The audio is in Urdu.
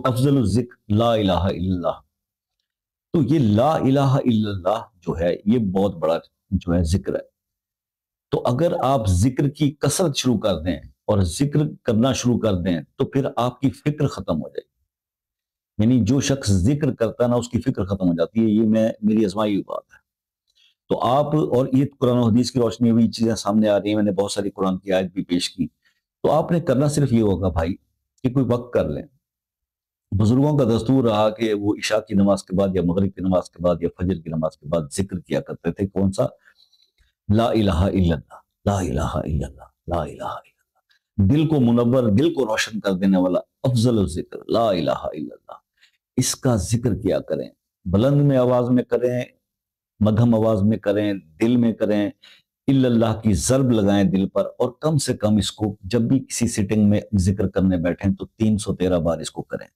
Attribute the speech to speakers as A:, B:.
A: افضل الذکر لا الہ الا اللہ. تو یہ لا الہ الا اللہ جو ہے یہ بہت بڑا جو ہے ذکر ہے. تو اگر آپ ذکر کی کثرت شروع کر دیں اور ذکر کرنا شروع کر دیں تو پھر آپ کی فکر ختم ہو جائے گی. یعنی جو شخص ذکر کرتا ہے نا اس کی فکر ختم ہو جاتی ہے. یہ میری ازمائی ہوئی بات ہے. تو آپ، اور یہ قرآن و حدیث کی روشنی میں چیزیں سامنے آ رہی ہیں، میں نے بہت ساری قرآن کی آیت بھی پیش کی. تو آپ نے کرنا صرف یہ ہوگا بھائی کہ کوئی وقت کر لیں. بزرگوں کا دستور رہا کہ وہ عشاء کی نماز کے بعد یا مغرب کی نماز کے بعد یا فجر کی نماز کے بعد ذکر کیا کرتے تھے. کون سا؟ لا الہ الا اللہ، لا الہ الا اللہ، لا الہ الا اللہ. دل کو منور، دل کو روشن کر دینے والا افضل الذکر لا الہ الا اللہ. اس کا ذکر کیا کریں، بلند میں آواز میں کریں، مدھم آواز میں کریں، دل میں کریں. الا اللہ کی ضرب لگائیں دل پر، اور کم سے کم اس کو جب بھی کسی سیٹنگ میں ذکر کرنے بیٹھیں تو 313 بار اس کو کریں.